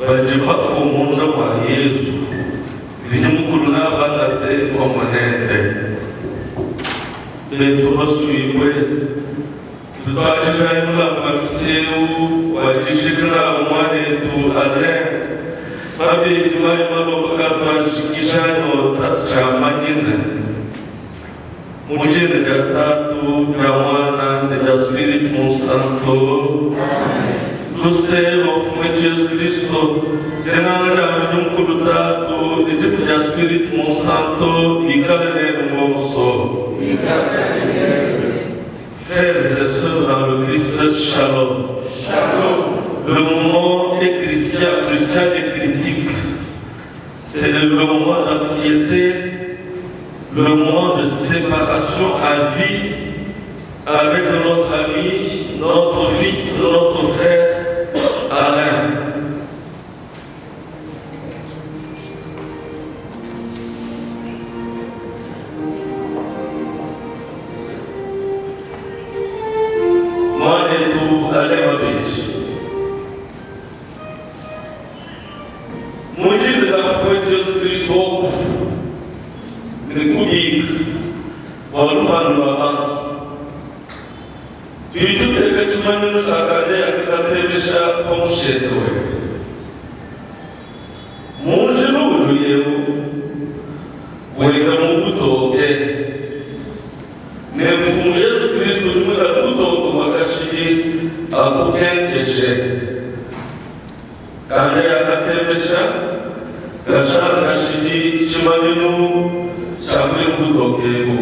bajibafu umunja wa Yesu vinyamukuru n'abatate kwa manende beto basubiwe tutwajijanyula Marcelo wajishikira umwanetu ale babeji barimo bakatwajikijano tacamanyine mujene gatatu ya mwana ya Espiritu Santo. Do céu, foi Jesus Cristo, generando um cultado, e tipo de Espírito Santo, e cada no moço. Frères dans le Christ, shalom. Le moment est crucial et critique. C'est le moment d'anxiété, le moment de séparation à vie avec notre ami, notre fils, notre frère. Alain. Mwanetu Alain Wabeji. Mujile da foi Jesus Cristo Nikubik Walumanu Wabantu. Tuitu tega chumani sakade akatebesha pomshetwe. Muje n'uburuyeho wega mu butoke. Nefumu Yesu Kristo n'umuga butoke wakashiri akukenkeshe. Kandi akatebesha gashaka shiri chimani no chamwe butoke bu.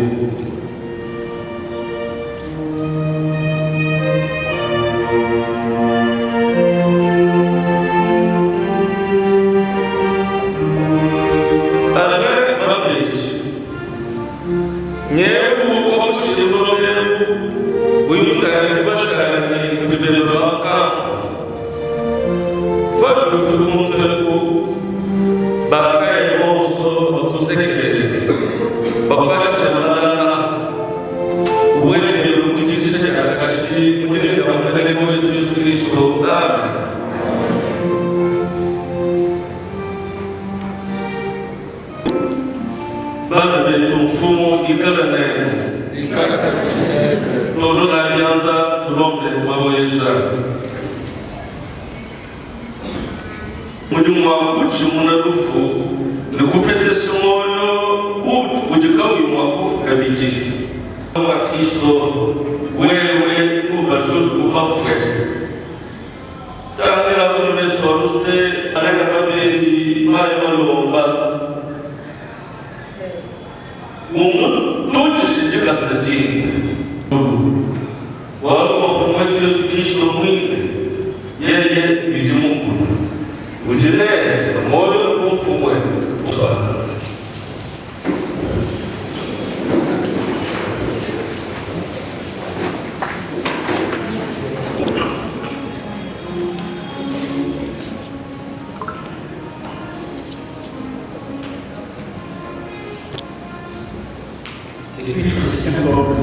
L'épître de Saint Paul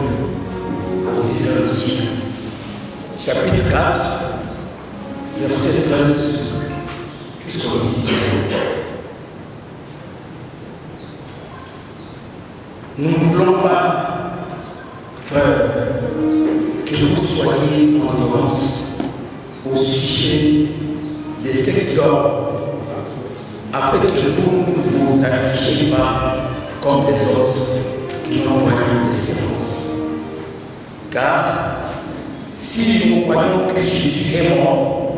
aux Thessaloniciens, chapitre 4, verset 13 jusqu'au 18. Nous ne voulons pas, frères, que vous soyez en ignorance au sujet des sectes d'or, afin que vous ne vous affligez pas comme les autres qui n'ont point d'espérance. Car si nous croyons que Jésus est mort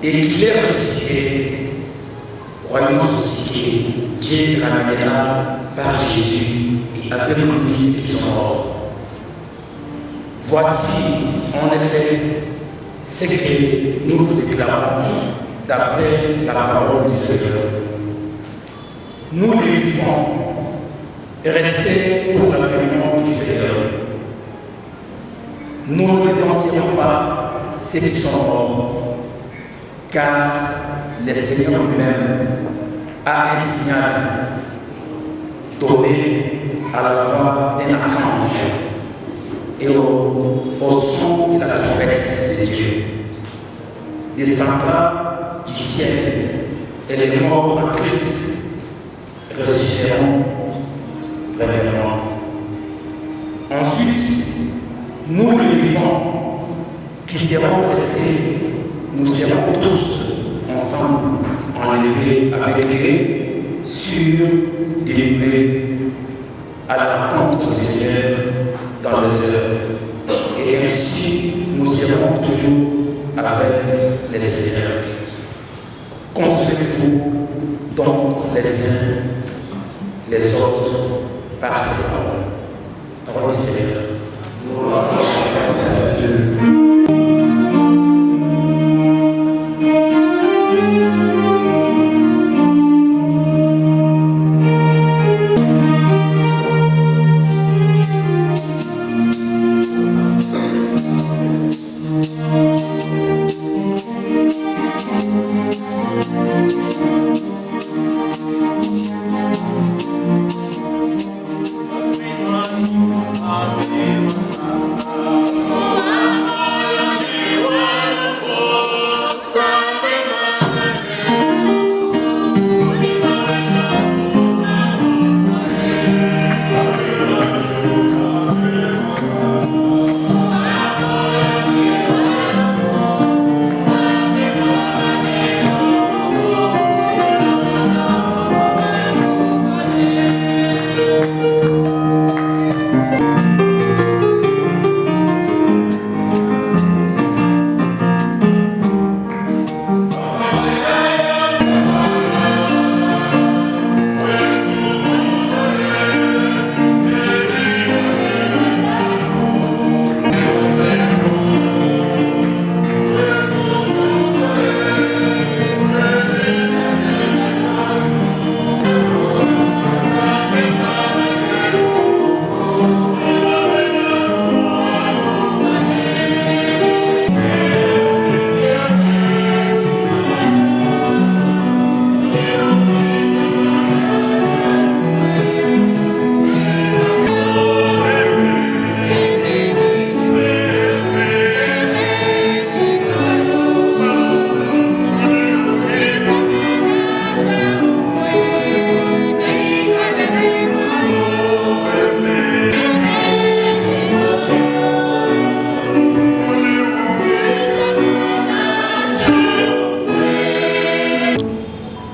et qu'il est ressuscité, croyons aussi que Dieu ramènera par Jésus et avec lui ceux qui sont morts. Voici en effet ce que nous vous déclarons d'après la parole du Seigneur. Nous les vivons et restez pour l'avènement du Seigneur. Nous ne dévancierons pas ceux qui sont morts, car le Seigneur lui-même a un signal donné à la voix d'un archange et au son de la trompette de Dieu. Descendra du ciel et les morts en Christ ressusciteront premièrement. Ensuite, nous les vivants qui serons restés, nous serons tous ensemble enlevés avec eux sur des nuées à la rencontre du Seigneur dans les heures. Et ainsi, nous serons toujours avec le Seigneur. Consolez-vous donc les uns les autres par ces paroles. Parole du Seigneur.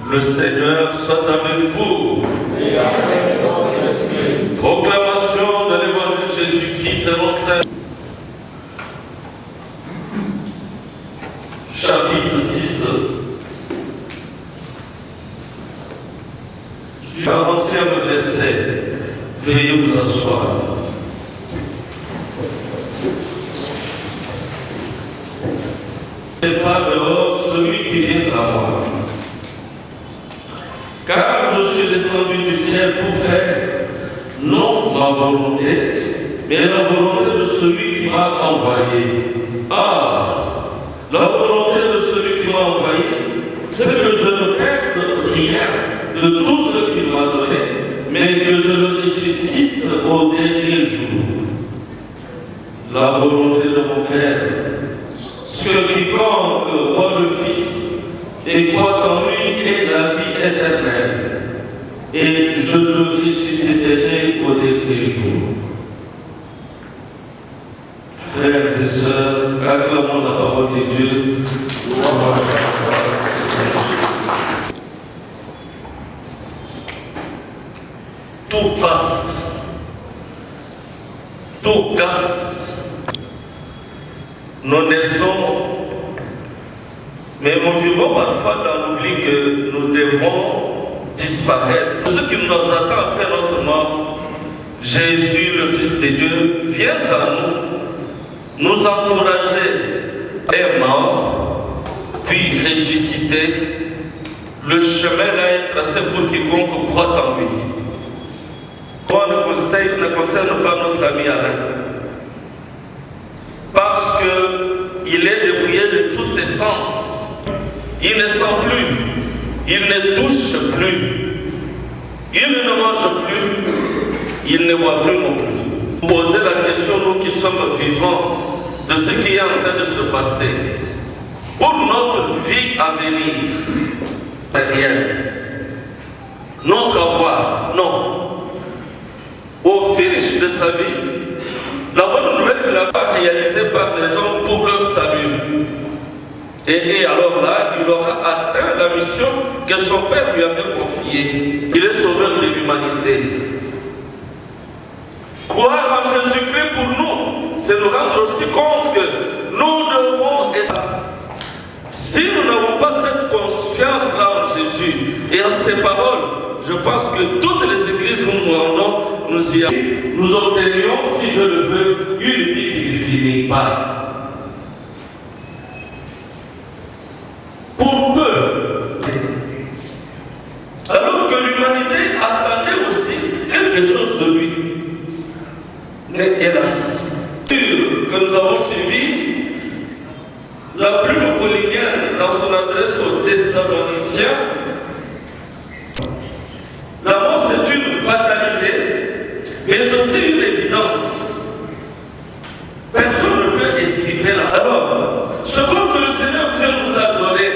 Le Seigneur soit avec vous. Et avec votre esprit. Proclamation de l'évangile de Jésus-Christ selon Saint. Chapitre 6. Du 40e verset. Veuillez vous asseoir. n'est pas dehors celui qui vient à moi. Car je suis descendu du ciel pour faire non ma volonté, mais la volonté de celui qui m'a envoyé. Ah, la volonté de celui qui m'a envoyé, c'est que je ne perde rien de tout ce qu'il m'a donné, mais que je le ressuscite au dernier jour. La volonté de mon Père, que quiconque voit le Fils et croit en lui ait la vie éternelle, et je le ressusciterai au dernier jour. Frères et sœurs, acclamons la parole de Dieu. Tout passe, tout casse. Nous naissons, mais nous vivons parfois dans l'oubli que nous devons disparaître. Ce qui nous attend après notre mort, Jésus, le Fils de Dieu, vient à nous encourager, est mort, puis ressuscité. Le chemin là est tracé pour quiconque croit en lui. Toi, le conseil ne concerne pas notre ami Alain. Parce qu'il est dépouillé de tous ses sens. Il ne sent plus, il ne touche plus, il ne mange plus, il ne voit plus non plus. Posez la question, nous qui sommes vivants, de ce qui est en train de se passer. Pour notre vie à venir, matériel, notre avoir, non. Au finish de sa vie, la bonne nouvelle qu'il n'a pas réalisée par les hommes pour leur salut. Et alors là, il aura atteint la mission que son Père lui avait confiée. Il est sauveur de l'humanité. Croire en Jésus-Christ pour nous, c'est nous rendre aussi compte que nous devons... Si nous n'avons pas cette confiance-là en Jésus et en ses paroles, je pense que toutes les églises où nous rendons, nous obtenions, si je le veux, une vie qui ne finit pas. Pour peu. Alors que l'humanité attendait aussi quelque chose de lui. Mais hélas, que nous avons suivi, la plume paulinienne dans son adresse aux Thessaloniciens, la mort c'est une fatalité, mais aussi une évidence. Personne ne peut esquiver la mort. Ce corps que le Seigneur Dieu nous a donné,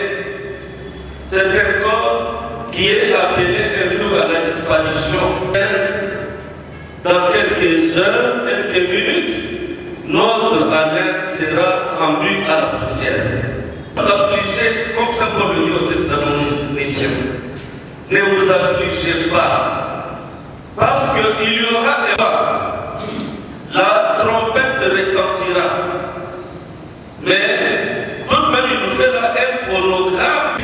c'est un corps qui est appelé un jour à la disparition. Dans quelques heures, quelques minutes, notre haleine sera rendue à la poussière. Ne vous affligez, comme ça Paul le dit au Thessaloniciens, ne vous affligez pas, parce qu'il y aura un pas. La trompette retentira. Mais tout de même, il nous fait là un chronogramme.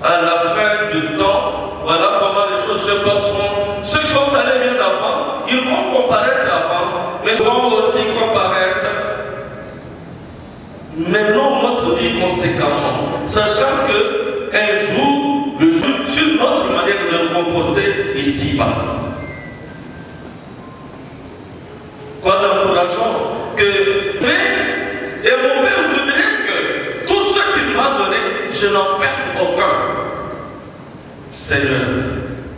À la fin du temps, voilà comment les choses se passeront. Ceux qui sont allés bien avant, ils vont comparaître avant, mais ils vont aussi comparaître. Menons notre vie conséquemment, sachant qu'un jour, le jour, sur notre manière de nous comporter ici-bas. Quoi d'encourageant que et mon Père voudrait que tout ce qu'il m'a donné, je n'en perde aucun. Seigneur,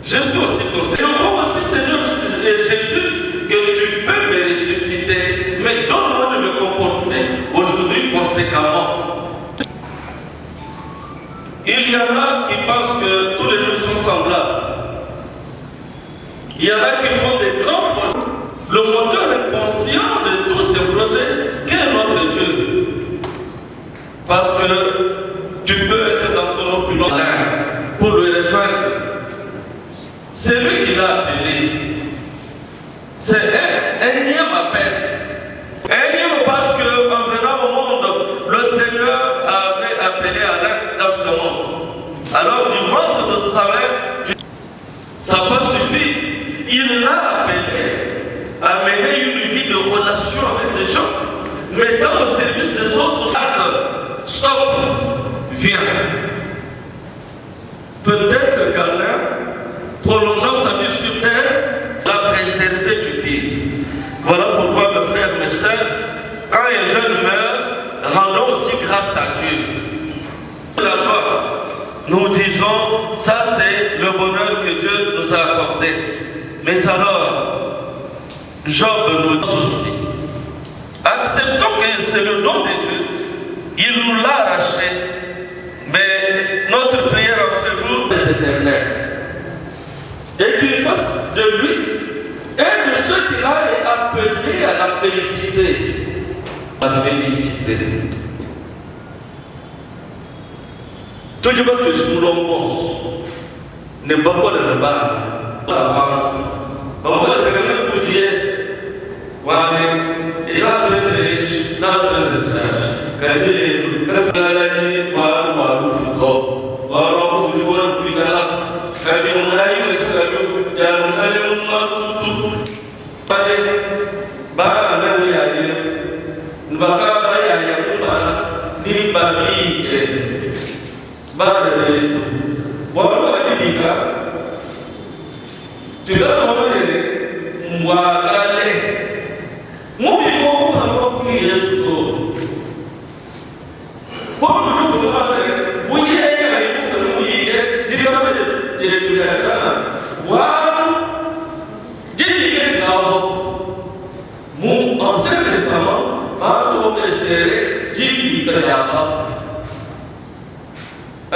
je suis aussi ton Seigneur. Je crois aussi, Seigneur Jésus, que tu peux me ressusciter, mais donne-moi de me comporter aujourd'hui conséquemment. Il y en a qui pensent que tous les jours sont semblables. Il y en a qui font des grands projets. Le moteur est conscient de tous ces projets qu'est notre Dieu. Parce que tu peux être dans ton opulence pour le rejoindre. C'est lui qui l'a appelé. C'est un énième appel. Énième parce qu'en venant au monde, le Seigneur avait appelé Alain dans ce monde. Alors du ventre de sa mère, ça n'a pas suffi. Il l'a appelé à mener une vie de relation avec les gens, mettant au service des autres. Stop, viens. Peut-être qu'Alain, prolongeant sa vie sur terre, l'a préservé du pire. Voilà pourquoi, mes frères, mes sœurs, quand un jeune meurt, rendons aussi grâce à Dieu. La joie, nous disons, ça c'est le bonheur que Dieu nous a accordé. Mais alors, Job nous dit aussi, acceptons que c'est le don de Dieu, il nous l'a arraché, mais notre prière en ce jour est éternelle. Et qu'il fasse de lui un de ceux qui a appelé à la félicité. La félicité. Tout le monde que je vous l'embonce, ne pas quoi de la banque. On va te vous dire, voilà, il a présenté, il a présenté. Quand il a dit, voilà, voilà,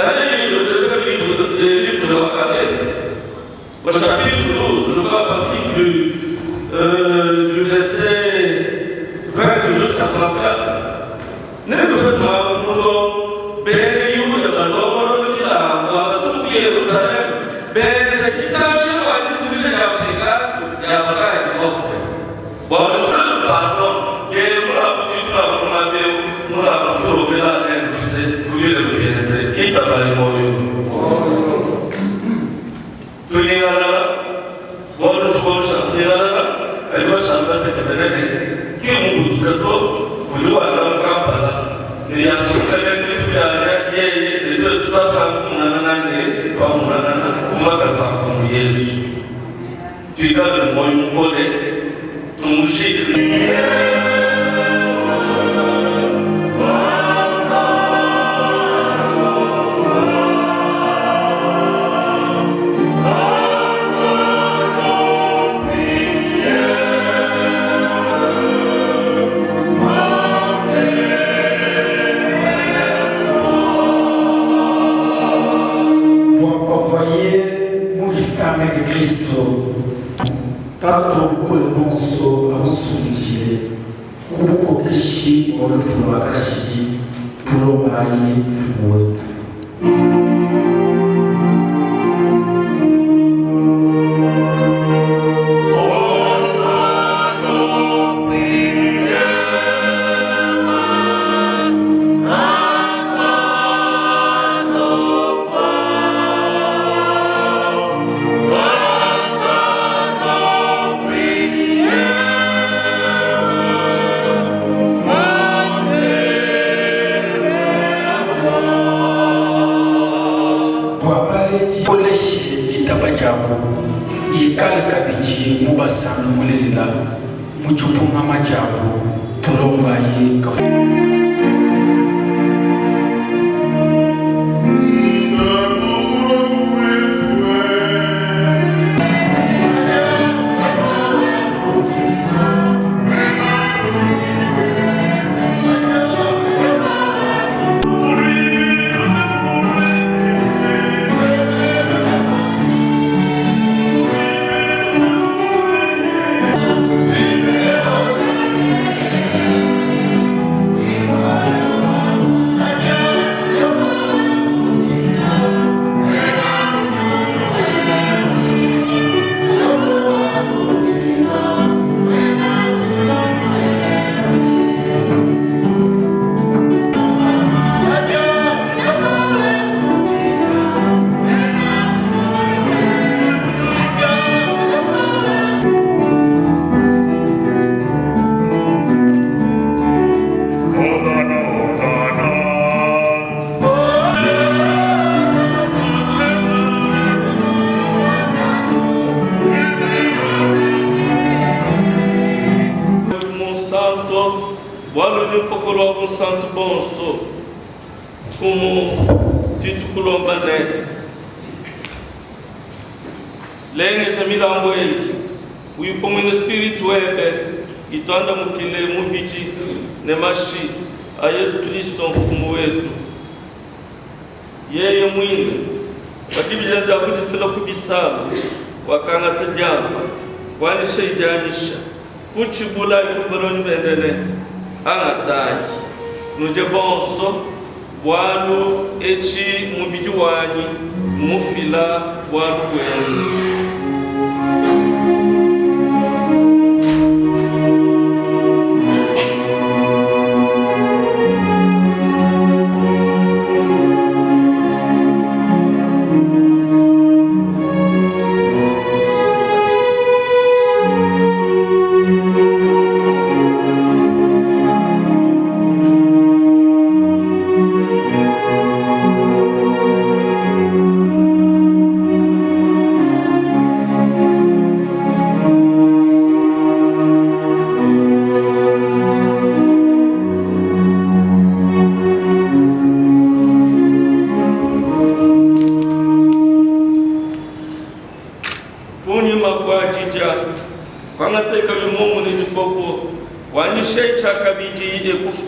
Allez, le deuxième livre de au chapitre 12, je vois à partir du verset 20 jusqu'à 34. Ne peut pas nous bénir de la loi de la tout Jérusalem, mais qui savent à distribuer l'Afrique, il y a pas de offre. Bon, je veux pardon, et nous avons trouvé la haine, c'est pour lui le bien-être, qui t'a pas mourir. Tu n'y as là, bon, je vois chanter là, elle va chanter avec le qui ont beaucoup de temps. Vous devez aller en camp, il y a ce que vous avez dit, de toute façon, on a un année, comme on a un année, on va faire ça comme Jésus. Tu gardes moi une collègue, ton chic. Tanto quel bonso a usungile, kuko kishi olufulwa kashiki, tulobaye fuwe. Ikali kabiji mubasanu mulela mujupunga majabu tulombaye kafu. Santo Bonso, como Tito Colombané, Lengue Jamilamboei, o Ipomino Espírito Ebe, e Tanda Mukile Mubiji, Nemashi, a Jesus Cristo Fumueto, Yeye Muine, a Bíblia da Rua de Filocubissalo, o Akanata Jamba, o Anisha Janisha, Kuchibula e Kubaroni Bendene, Anatai. No dia bonso, boalo eti mubijuani, mufila boalo bueno.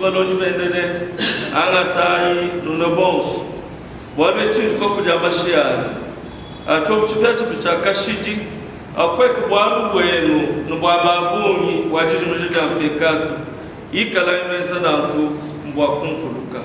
Baloni bendene angatai nuna bonso bobe chin kopo ja mashiari atofuchipecho pichakashiji akweke bwalu bwenu nubwababungi wajijimujija mpekato ikala imeza nanku mbwakumfuluka.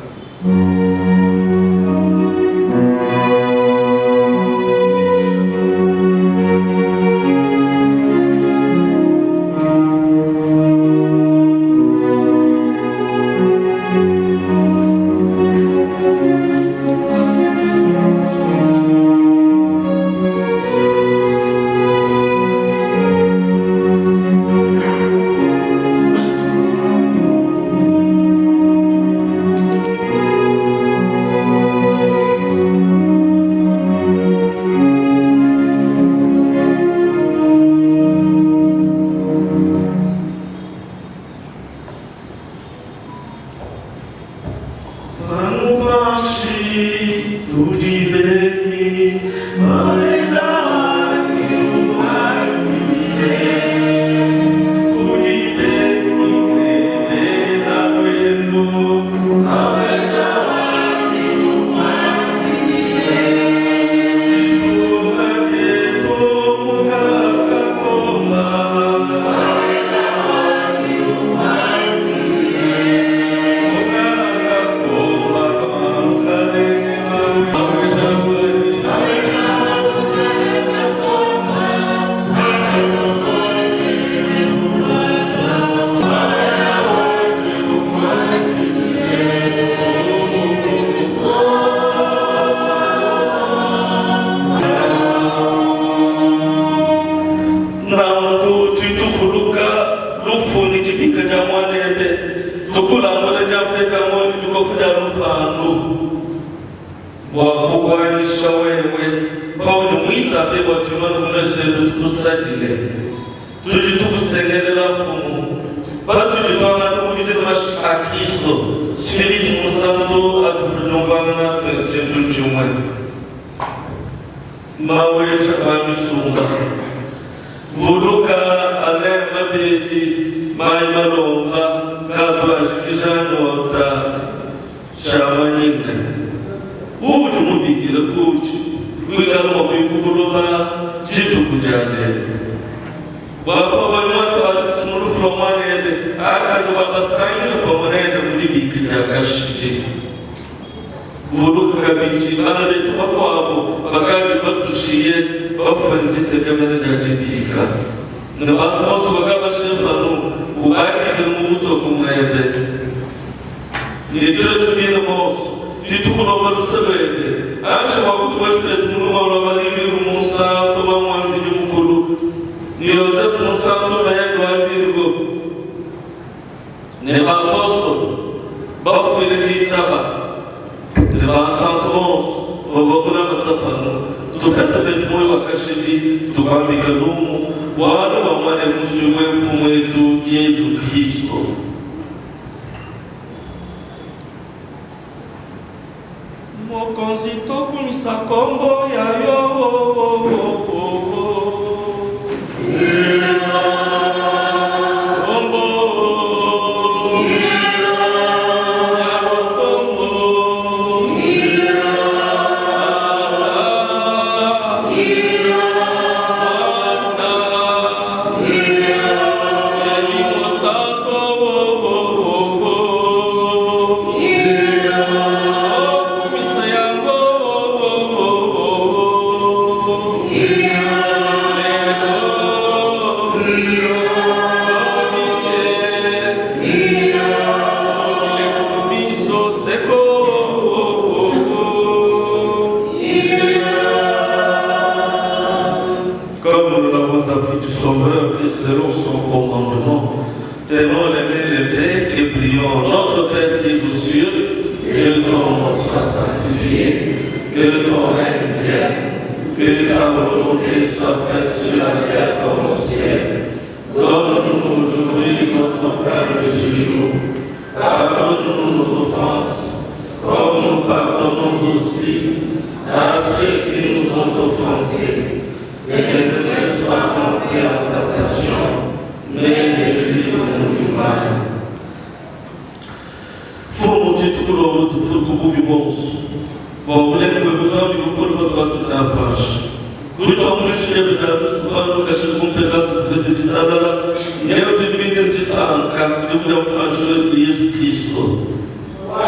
kutomwisha bidatu tukano kashe kumpeka tutadala leo tuminde mtisanga kuja mfashwe Yesu Kristo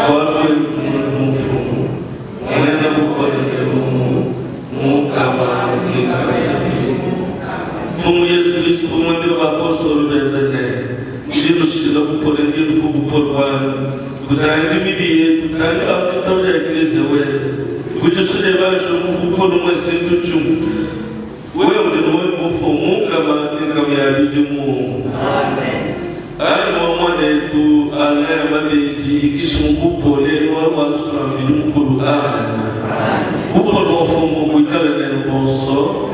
kwa mfumo mwana mkole mukama mfumo Yesu Kristo mwende wa apostolo bendene ndilo shida kupole ndilo kubuporwa kutangimiye tutanga tutaja eklezia wewe kujusule basho mukupolo mwesintu chumu wewe ndinowe mfumo kama yabijumu amen ayi mwana tu alaya mabeji kisumukupole wa mukulu amen kupolo mfumo mwikale neno bonso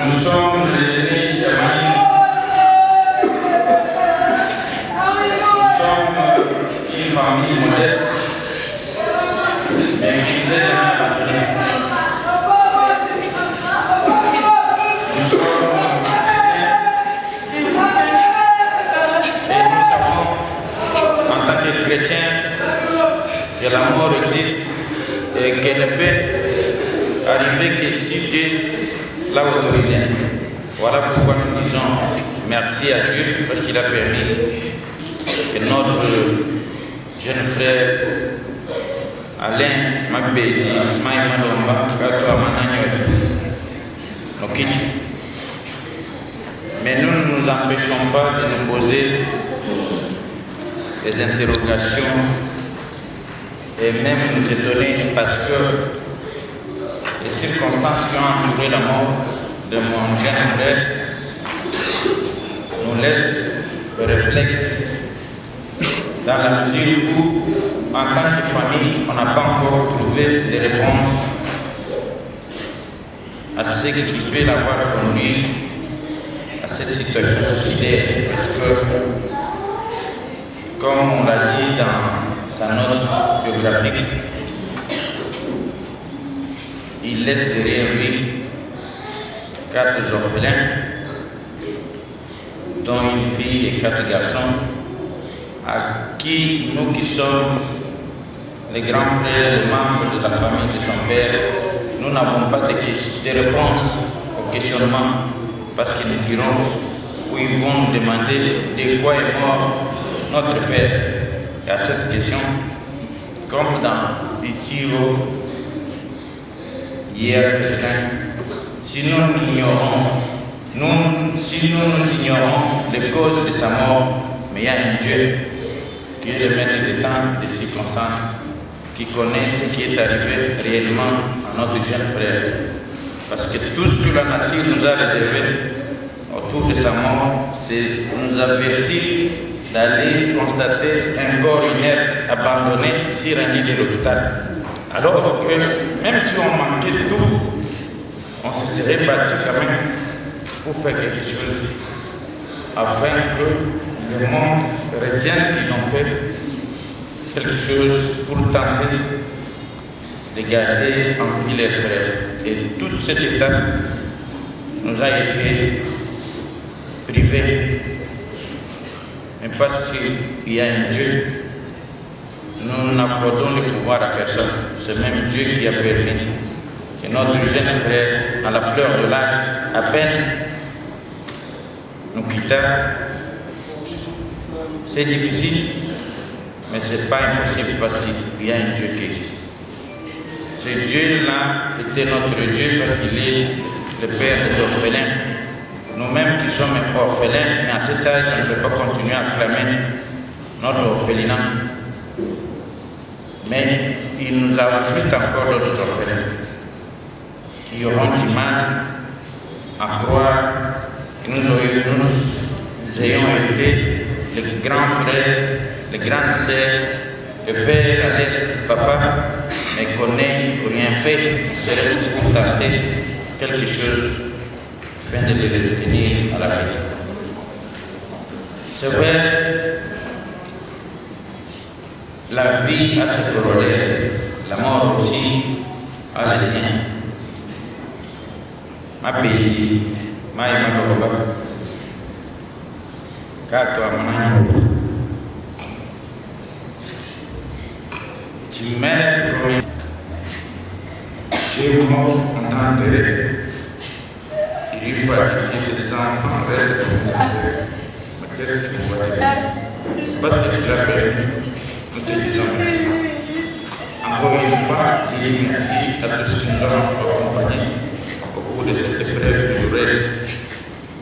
Nous sommes les Tchamani. Nous sommes une famille modeste, mais qui s'est jamais abandonnée. Nous sommes chrétiens et nous savons, en tant que chrétiens, que la mort existe et qu'elle ne peut arriver que si Dieu l'a autorisé. Voilà pourquoi nous disons merci à Dieu parce qu'il a permis que notre jeune frère Alain Magbedi, Maïma Domba, Kato Amanagno, nous quitte. Mais nous ne nous empêchons pas de nous poser des interrogations et même nous étonner parce que les circonstances qui ont entouré la mort de mon jeune frère nous laissent perplexes dans la mesure où, en tant que famille, on n'a pas encore trouvé les réponses à ce qui peut l'avoir conduit à cette situation suicidaire. Parce que, comme on l'a dit dans sa note biographique, il laisse derrière lui 4 orphelins, dont une fille et 4 garçons, à qui nous qui sommes les grands frères, les membres de la famille de son père, nous n'avons pas de réponse au questionnement, parce qu'ils nous diront ou ils vont nous demander de quoi est mort notre père. Et à cette question, comme dans ici hier quelqu'un, si nous ignorons les causes de sa mort, mais il y a un Dieu qui est le maître des temps et des circonstances, qui connaît ce qui est arrivé réellement à notre jeune frère. Parce que tout ce que la nature nous a réservé autour de sa mort, c'est nous avertir d'aller constater un corps inerte abandonné sur un lit de l'hôpital. Alors que même si on manquait de tout, on se serait battu quand même pour faire quelque chose afin que le monde retienne qu'ils ont fait quelque chose pour tenter de garder en vie leurs frères. Et toute cette étape nous a été privée. Mais parce qu'il y a un Dieu, nous n'accordons le pouvoir à personne. C'est même Dieu qui a permis que notre jeune frère, à la fleur de l'âge, à peine nous quitta. C'est difficile, mais ce n'est pas impossible parce qu'il y a un Dieu qui existe. Ce Dieu-là était notre Dieu parce qu'il est le Père des orphelins. Nous-mêmes qui sommes orphelins, mais à cet âge, on ne peut pas continuer à clamer notre orphelinat. Mais il nous ajoute encore d'autres orphelins qui auront du mal à croire que nous ayons été les grands frères, les grandes sœurs, le père, le papa, mais qu'on n'ait rien fait, serait-ce pour tenter quelque chose afin de les retenir à la vie. C'est vrai, la vie a ses corollaires, la mort aussi a les siens. Ma petite, ma Maïma Kato Amanagno, tu m'aimes comme je mort en temps d'enterrer, il lui fallait que ces enfants restent pour nous enterrer. Mais qu'est-ce qu'il faut dire? Parce que tu l'as permis, nous te disons merci. Encore une fois, je dis merci à tous ceux qui nous ont accompagnés au cours de cette épreuve douloureuse.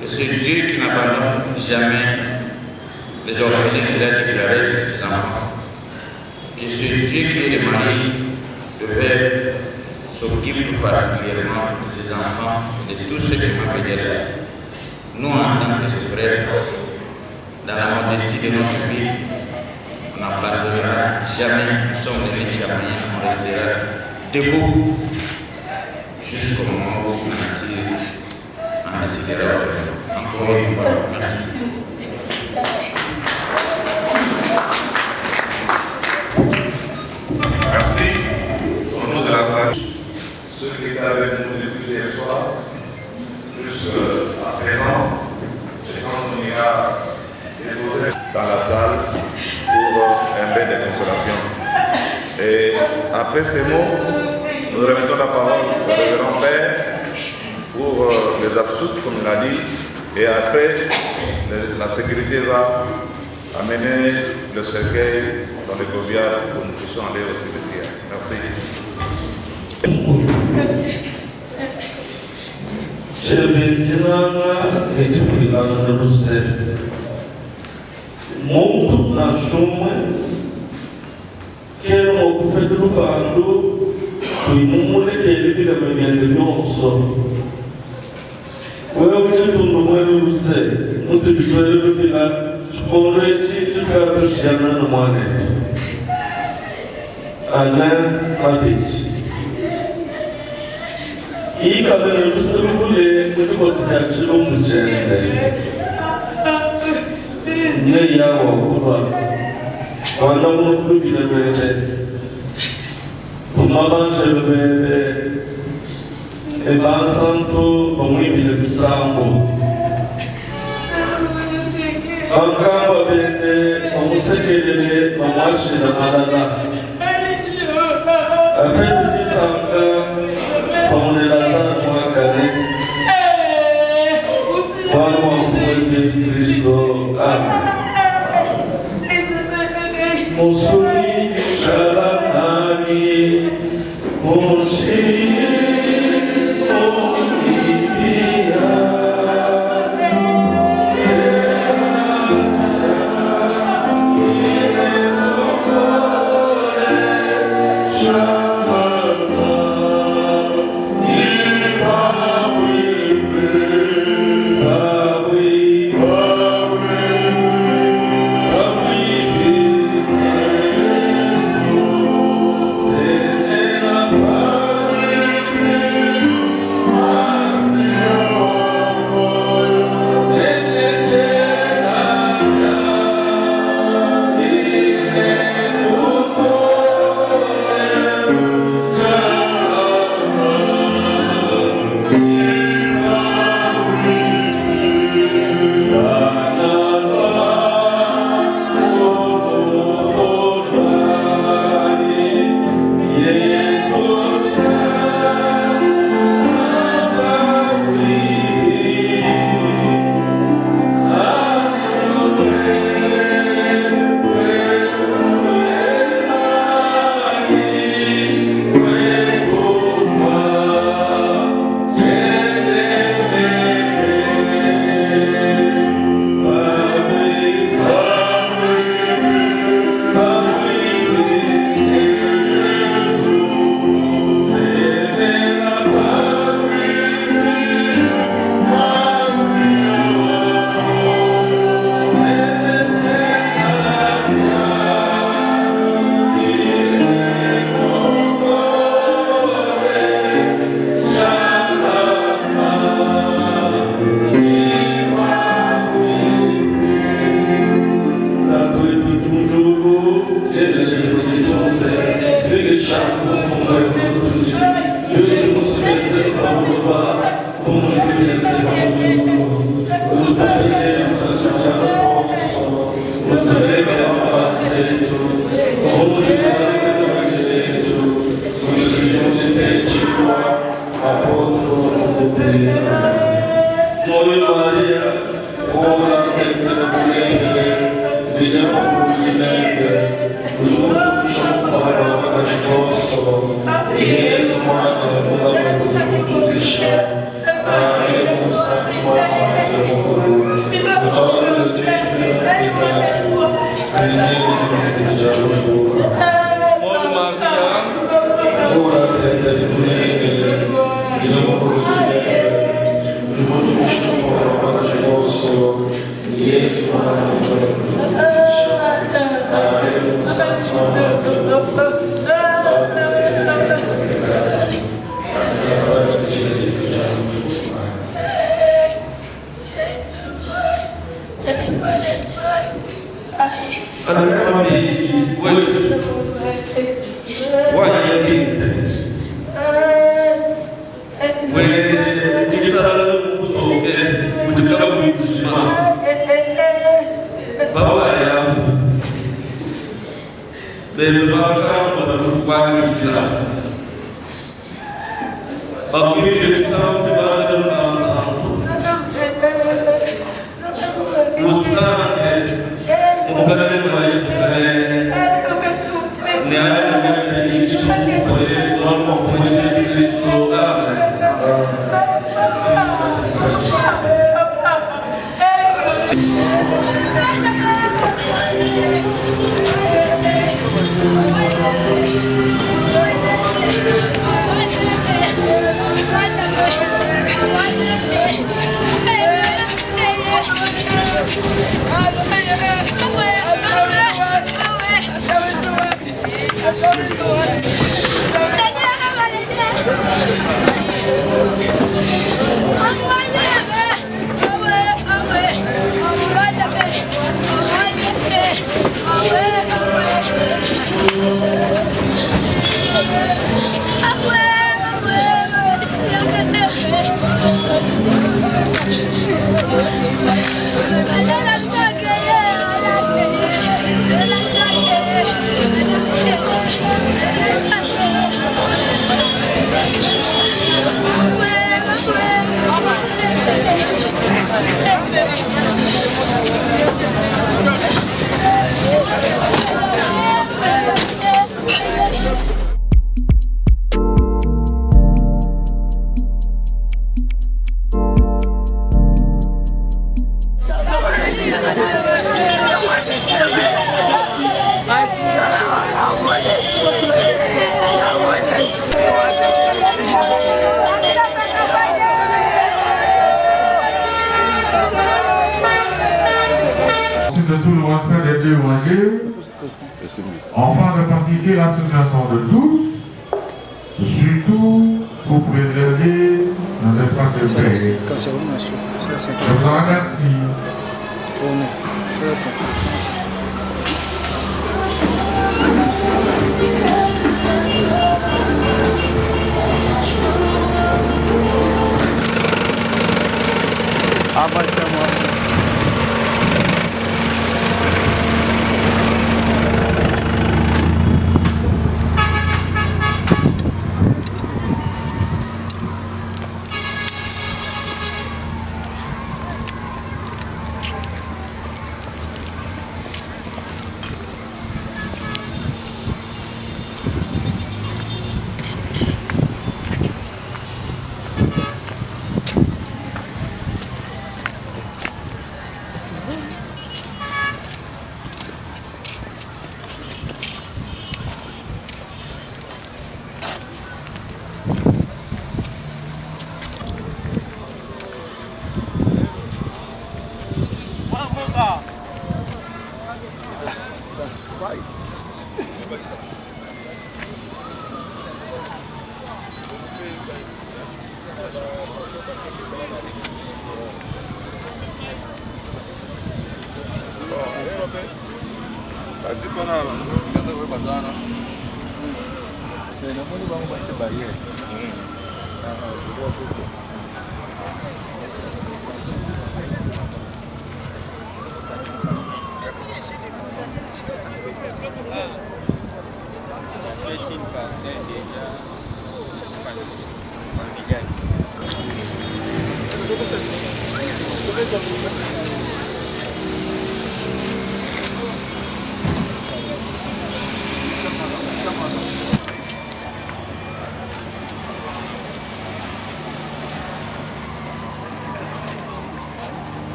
Que ce Dieu qui n'abandonne jamais les orphelins qu'il a déclarés de ses enfants. Que ce Dieu qui est le mari, le Père, s'occupe tout particulièrement de ses enfants et de tous ceux qui m'ont obéi. Nous, en tant que ses frères, dans la modestie de notre vie, on n'en pardonnera jamais. Nous sommes des Tchamaïens, on restera debout jusqu'au moment où on tire en décidera. Encore une fois, merci. Merci. Au nom de la famille, ceux qui étaient avec nous depuis hier soir, jusqu'à présent, et quand on ira déposer dans la salle pour un bain de consolation. Et après ces mots, nous remettons la parole au révérend Père pour les absoutes, comme il a dit, et après, la sécurité va amener le cercueil dans les gobiards pour que nous puissions aller au cimetière. Merci. Muito na chuma, quero o Pedro Vando, e não é que ele tira a minha denúncia. Eu que tudo não é você, muito diferente de lá, escolhe de cada cristiana no mané. Ana Abid. E cada um dos seus mulheres, muito considerado de um gênero. Ne yawo kuma wannan musulmi da bebe kuma ban bebe e ba santo ba mu yi da sambo an kama bebe ba mu sake da ne ba mu shi da malala a bebe di sanka ba mu ne lazar mu kare ba mu Jesus Cristo amen. Musuli Shalani Musi Shalani Afin de faciliter la circulation de tous, surtout pour préserver nos espaces urbains. Je vous en remercie.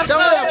Chama